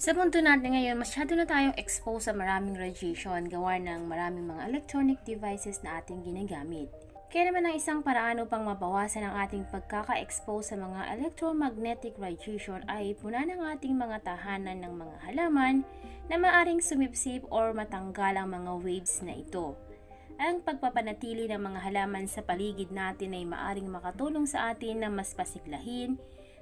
Sa mundo natin ngayon, masyado na tayong exposed sa maraming radiation gawa ng maraming mga electronic devices na ating ginagamit. Kaya naman ang isang paraan upang mabawasan ang ating pagkaka-expose sa mga electromagnetic radiation ay punan ng ating mga tahanan ng mga halaman na maaring sumipsip or matanggal ang mga waves na ito. Ang pagpapanatili ng mga halaman sa paligid natin ay maaring makatulong sa atin na mas pasiglahin,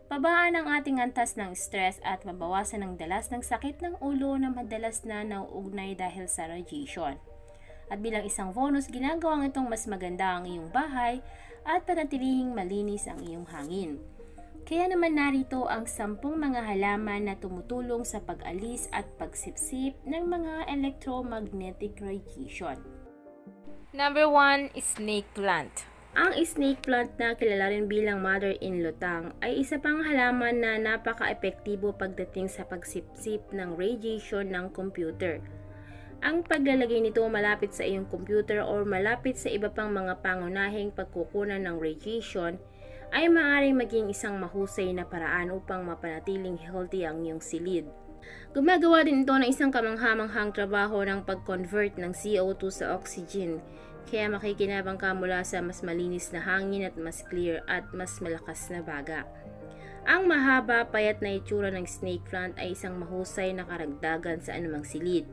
pabaan ang ating antas ng stress at mabawasan ang dalas ng sakit ng ulo na madalas na nauugnay dahil sa radiation. At bilang isang bonus, ginagawang itong mas maganda ang iyong bahay at panatilihing malinis ang iyong hangin. Kaya naman narito ang 10 mga halaman na tumutulong sa pag-alis at pagsipsip ng mga electromagnetic radiation. Number 1, snake plant. Ang snake plant na kilala rin bilang mother in lutang ay isa pang halaman na napaka-epektibo pagdating sa pagsipsip ng radiation ng computer. Ang paglalagay nito malapit sa iyong computer o malapit sa iba pang mga pangunahing pagkukunan ng radiation ay maaaring maging isang mahusay na paraan upang mapanatiling healthy ang iyong silid. Gumagawa din ito ng isang kamanghamanghang trabaho ng pag-convert ng CO2 sa oxygen, kaya makikinabang ka mula sa mas malinis na hangin at mas clear at mas malakas na baga. Ang mahaba payat na itsura ng snake plant ay isang mahusay na karagdagan sa anumang silid.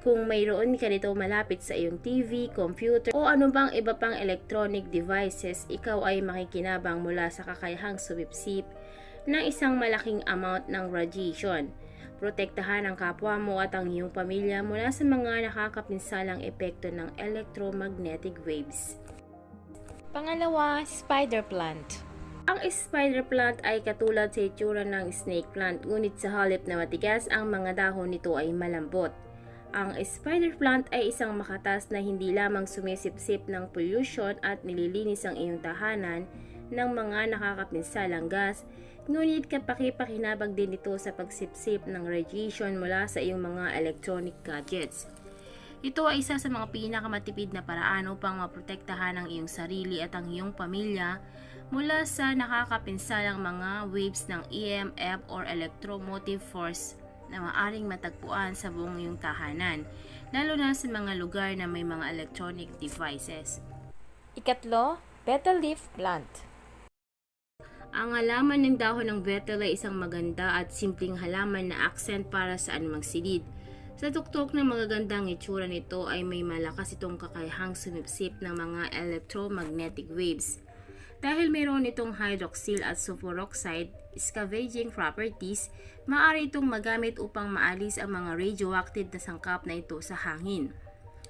Kung mayroon ka nito malapit sa iyong TV, computer o ano bang iba pang electronic devices, ikaw ay makikinabang mula sa kakayahang sumipsip ng isang malaking amount ng radiation. Protektahan ang kapwa mo at ang iyong pamilya mula sa mga nakakapinsalang epekto ng electromagnetic waves. Pangalawa, spider plant. Ang spider plant ay katulad sa itsura ng snake plant, ngunit sa halip na matigas, ang mga dahon nito ay malambot. Ang spider plant ay isang makatas na hindi lamang sumisipsip ng pollution at nililinis ang iyong tahanan ng mga nakakapinsalang gas, ngunit kapaki-pakinabang din ito sa pagsipsip ng radiation mula sa iyong mga electronic gadgets. Ito ay isa sa mga pinakamatipid na paraan upang maprotektahan ang iyong sarili at ang iyong pamilya mula sa nakakapinsalang mga waves ng EMF or electromotive force na maaring matagpuan sa buong iyong tahanan, lalo na sa mga lugar na may mga electronic devices. Ikatlo, betel leaf plant. Ang halaman ng dahon ng betel ay isang maganda at simpleng halaman na accent para sa anumang silid. Sa tuktok ng magagandang itsura nito ay may malakas itong kakayahang sumipsip ng mga electromagnetic waves. Dahil mayroon itong hydroxyl at superoxide scavenging properties, maaari itong magamit upang maalis ang mga radioactive na sangkap na ito sa hangin.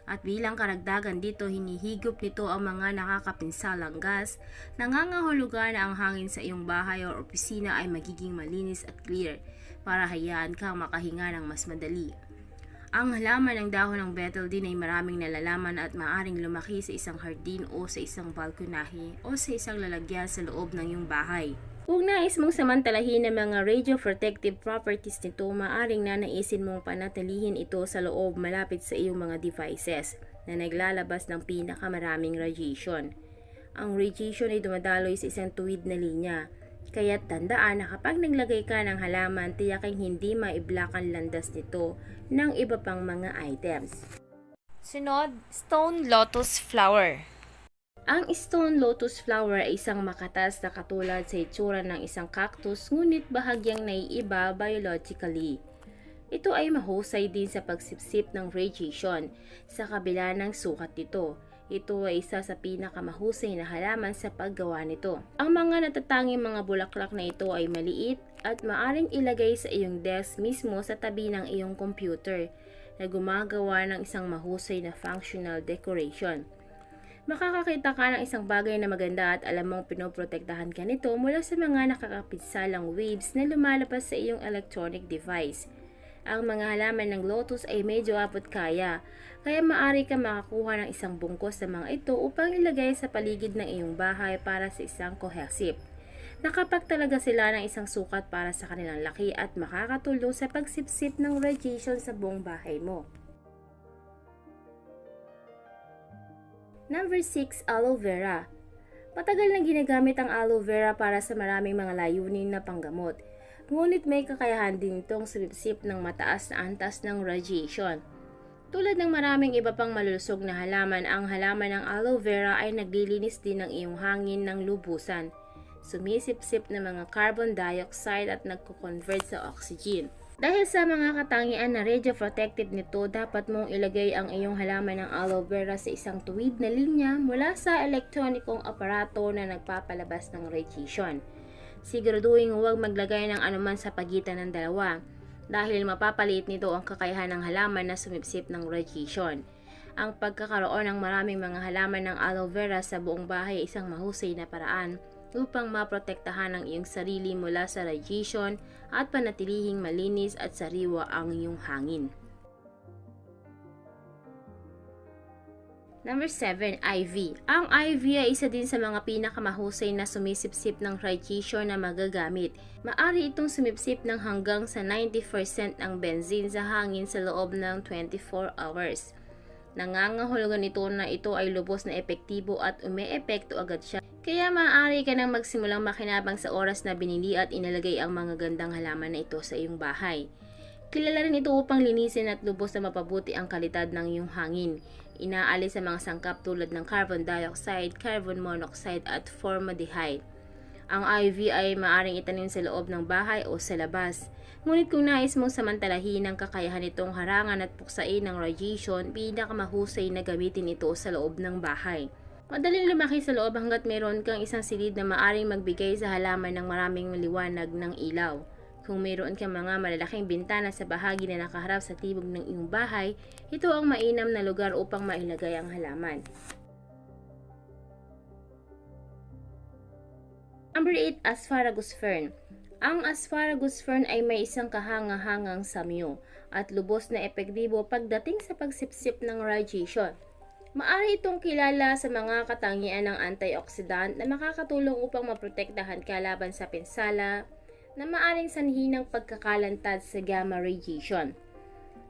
At bilang karagdagan dito, hinihigop nito ang mga nakakapinsalang gas, nangangahulugan na ang hangin sa iyong bahay o opisina ay magiging malinis at clear para hayaan kang makahinga ng mas madali. Ang halaman ng dahon ng betel din ay maraming nalalaman at maaaring lumaki sa isang hardin o sa isang balkonahe o sa isang lalagyan sa loob ng iyong bahay. Kung nais mong samantalahin ang mga radioprotective properties nito, maaaring nanaisin mong panatilihin ito sa loob malapit sa iyong mga devices na naglalabas ng pinakamaraming radiation. Ang radiation ay dumadaloy sa isang tuwid na linya. Kaya tandaan na kapag naglagay ka ng halaman, tiyaking hindi maiblock ang landas nito ng iba pang mga items. Sunod, stone lotus flower. Ang stone lotus flower ay isang makatas na katulad sa itsura ng isang cactus, ngunit bahagyang naiiba biologically. Ito ay mahusay din sa pagsipsip ng radiation sa kabila ng sukat nito. Ito ay isa sa pinakamahusay na halaman sa paggawa nito. Ang mga natatanging mga bulaklak na ito ay maliit at maaring ilagay sa iyong desk mismo sa tabi ng iyong computer na gumagawa ng isang mahusay na functional decoration. Makakakita ka ng isang bagay na maganda at alam mong pinoprotektahan ka nito mula sa mga nakakapinsalang waves na lumalabas sa iyong electronic device. Ang mga halaman ng lotus ay medyo abot kaya maaari ka makakuha ng isang bungkos sa mga ito upang ilagay sa paligid ng iyong bahay para sa isang cohesive. Nakapagtalaga sila ng isang sukat para sa kanilang laki at makakatulong sa pagsipsip ng radiation sa buong bahay mo. Number 6, aloe vera. Matagal na ginagamit ang aloe vera para sa maraming mga layunin na panggamot. ngunit may kakayahan din itong sumipsip ng mataas na antas ng radiation. Tulad ng maraming iba pang malulusog na halaman, ang halaman ng aloe vera ay naglilinis din ng iyong hangin ng lubusan. Sumisipsip ng mga carbon dioxide at nagko-convert sa oxygen. Dahil sa mga katangian na radioprotective nito, dapat mong ilagay ang iyong halaman ng aloe vera sa isang tuwid na linya mula sa elektronikong aparato na nagpapalabas ng radiation. Siguraduhin huwag maglagay ng anuman sa pagitan ng dalawa dahil mapapaliit nito ang kakayahan ng halaman na sumipsip ng radiation. Ang pagkakaroon ng maraming mga halaman ng aloe vera sa buong bahay ay isang mahusay na paraan upang maprotektahan ang iyong sarili mula sa radiation at panatilihing malinis at sariwa ang iyong hangin. Number 7, ivy. Ang ivy ay isa din sa mga pinakamahusay na sumisipsip ng radiation na magagamit. Maari itong sumipsip ng hanggang sa 90% ng benzene sa hangin sa loob ng 24 hours. Nangangahulugan ito na ito ay lubos na epektibo at umeepekto agad siya. Kaya maaari ka nang magsimulang makinabang sa oras na binili at inalagay ang mga gandang halaman na ito sa iyong bahay. Kilala rin ito upang linisin at lubos na mapabuti ang kalidad ng iyong hangin. Inaalis sa mga sangkap tulad ng carbon dioxide, carbon monoxide at formaldehyde. Ang ivy ay maaaring itanim sa loob ng bahay o sa labas. Ngunit kung nais mong samantalahin ang kakayahan nitong harangan at puksain ng radiation, pinakamahusay na gamitin ito sa loob ng bahay. Madaling lumaki sa loob hanggat meron kang isang silid na maaaring magbigay sa halaman ng maraming liwanag ng ilaw. Kung mayroon kang mga malalaking bintana sa bahagi na nakaharap sa tibok ng iyong bahay, ito ang mainam na lugar upang mailagay ang halaman. Number 8, asparagus fern. Ang asparagus fern ay may isang kahanga-hangang samyo at lubos na epektibo pagdating sa pagsipsip ng radiation. Maari itong kilala sa mga katangian ng antioxidant na makakatulong upang maprotektahan ka laban sa pinsala, na maaring sanhi ng pagkakalantad sa gamma radiation.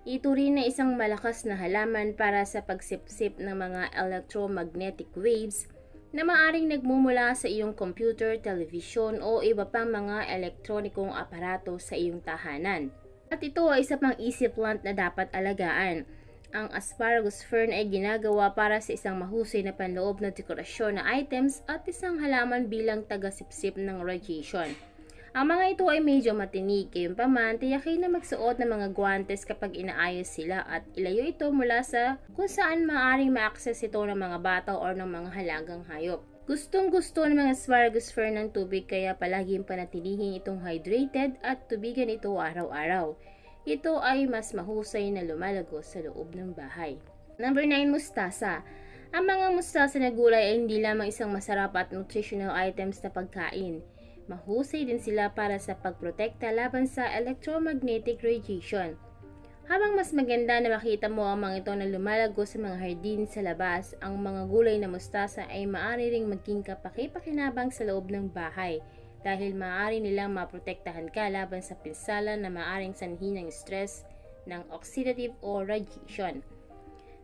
Ito rin ay isang malakas na halaman para sa pagsipsip ng mga electromagnetic waves na maaring nagmumula sa iyong computer, television o iba pang mga elektronikong aparato sa iyong tahanan. At ito ay isa pang easy plant na dapat alagaan. Ang asparagus fern ay ginagawa para sa isang mahusay na panloob na dekorasyon na items at isang halaman bilang tagasipsip ng radiation. Ang mga ito ay medyo matinik, gayunpaman tiyakin na magsuot ng mga guantes kapag inaayos sila at ilayo ito mula sa kung saan maaaring ma-access ito ng mga bata o ng mga halagang hayop. Gustong-gusto ng mga asparagus fern ng tubig kaya palaging panatilihin itong hydrated at tubigan ito araw-araw. Ito ay mas mahusay na lumalago sa loob ng bahay. Number 9, mustasa. Ang mga mustasa na gulay ay hindi lamang isang masarap at nutritional items na pagkain. Mahusay din sila para sa pagprotekta laban sa electromagnetic radiation. Habang mas maganda na makita mo ang mga ito na lumalago sa mga hardin sa labas, ang mga gulay na mustasa ay maaari ring maging kapaki-pakinabang sa loob ng bahay dahil maaari nilang maprotektahan ka laban sa pinsala na maaring sanhi ng stress ng oxidative o radiation.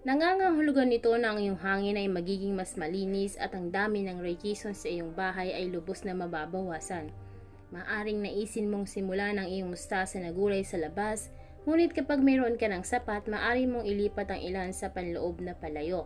Nangangahulugan nito na ang iyong hangin ay magiging mas malinis at ang dami ng radiation sa iyong bahay ay lubos na mababawasan. Maaring naisin mong simulan ang iyong mustasa na gulay sa labas, ngunit kapag mayroon ka ng sapat, maaari mong ilipat ang ilan sa panloob na palayok.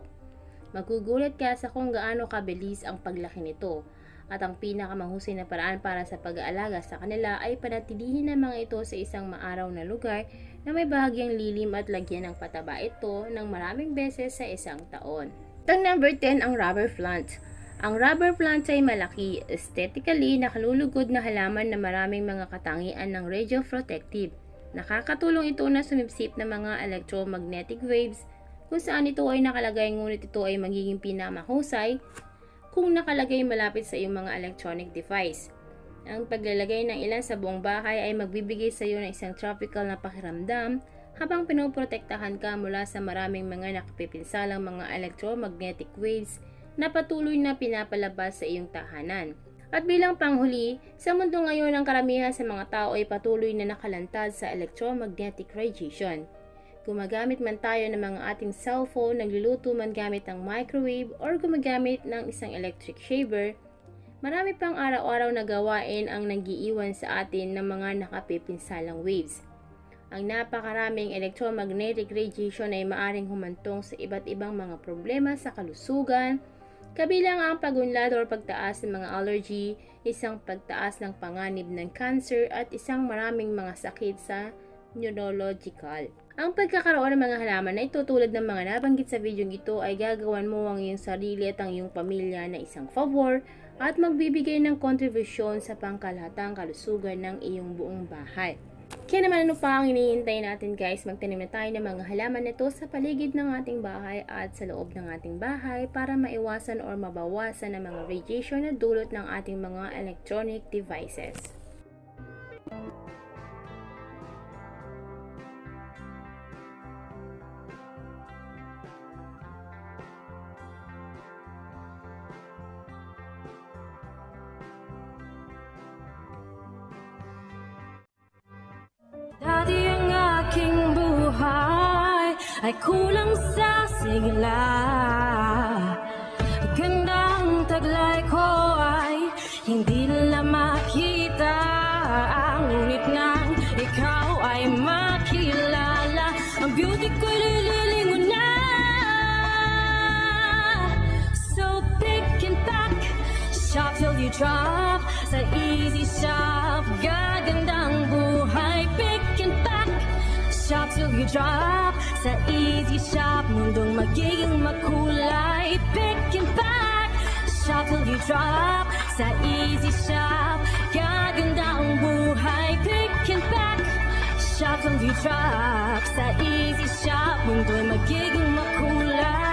Magugulat ka sa kung gaano kabilis ang paglaki nito, at ang pinakamahusay na paraan para sa pag-aalaga sa kanila ay panatilihin ang mga ito sa isang maaraw na lugar na may bahagyang lilim at lagyan ng pataba ito ng maraming beses sa isang taon. Ang number 10, ang rubber plant. Ang rubber plant ay malaki, aesthetically nakalulugod na halaman na maraming mga katangian ng radioprotective. Nakakatulong ito na sumipsip ng mga electromagnetic waves kung saan ito ay nakalagay, ngunit ito ay magiging pinamahusay kung nakalagay malapit sa iyong mga electronic device. Ang paglalagay ng ilan sa buong bahay ay magbibigay sa iyo ng isang tropical na pakiramdam habang pinoprotektahan ka mula sa maraming mga nakapipinsalang mga electromagnetic waves na patuloy na pinapalabas sa iyong tahanan. At bilang panghuli, sa mundo ngayon ang karamihan sa mga tao ay patuloy na nakalantad sa electromagnetic radiation. Gumagamit man tayo ng mga ating cellphone, nagluluto man gamit ng microwave, or gumagamit ng isang electric shaver, Marami pang araw-araw na gawain ang nagiiwan sa atin ng mga nakapipinsalang waves. Ang napakaraming electromagnetic radiation ay maaring humantong sa iba't ibang mga problema sa kalusugan, kabilang ang pagunlad o pagtaas ng mga allergy, isang pagtaas ng panganib ng cancer at isang maraming mga sakit sa neurological. Ang pagkakaroon ng mga halaman na ito tulad ng mga nabanggit sa video ito ay gagawan mo ang iyong sarili at ang iyong pamilya na isang favor at magbibigay ng kontribusyon sa pangkalahatang kalusugan ng iyong buong bahay. Kaya naman ano pa ang hinihintay natin guys, magtanim na tayo ng mga halaman nito sa paligid ng ating bahay at sa loob ng ating bahay para maiwasan or mabawasan ang mga radiation na dulot ng ating mga electronic devices. Dati ang aking buhay ay kulang sa sigla. Gandang taglay ko ay hindi nila makita. Ngunit nang ikaw ay makilala, ang beauty ko'y lililingon na. So pick and pack, shop till you drop. Sa easy shop, gagandang buhay. Pick and pack, shop till you drop. Sa easy shop, mundong magiging makulay. Pick and pack, shop till you drop. Sa easy shop, gagandang buhay. Pick and pack, shop till you drop. Sa easy shop, mundong magiging makulay.